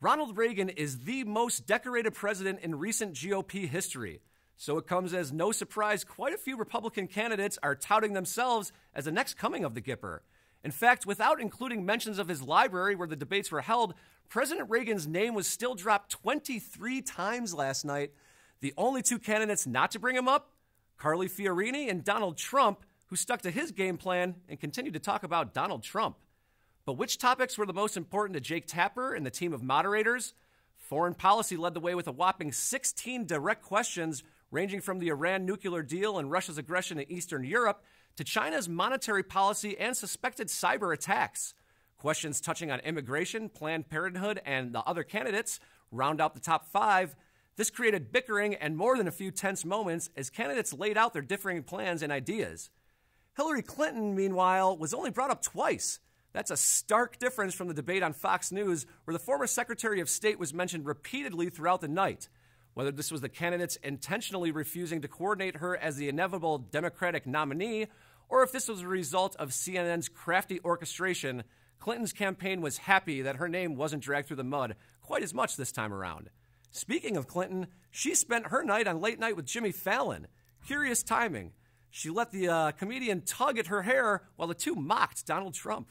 Ronald Reagan is the most decorated president in recent GOP history. So it comes as no surprise quite a few Republican candidates are touting themselves as the next coming of the Gipper. In fact, without including mentions of his library where the debates were held, President Reagan's name was still dropped 23 times last night. The only two candidates not to bring him up, Carly Fiorina and Donald Trump, who stuck to his game plan and continued to talk about Donald Trump. But which topics were the most important to Jake Tapper and the team of moderators? Foreign policy led the way with a whopping 16 direct questions ranging from the Iran nuclear deal and Russia's aggression in Eastern Europe to China's monetary policy and suspected cyber attacks. Questions touching on immigration, Planned Parenthood, and the other candidates round out the top five. This created bickering and more than a few tense moments as candidates laid out their differing plans and ideas. Hillary Clinton, meanwhile, was only brought up twice. That's a stark difference from the debate on Fox News, where the former Secretary of State was mentioned repeatedly throughout the night. Whether this was the candidates intentionally refusing to coordinate her as the inevitable Democratic nominee, or if this was a result of CNN's crafty orchestration, Clinton's campaign was happy that her name wasn't dragged through the mud quite as much this time around. Speaking of Clinton, she spent her night on Late Night with Jimmy Fallon. Curious timing. She let the comedian tug at her hair while the two mocked Donald Trump.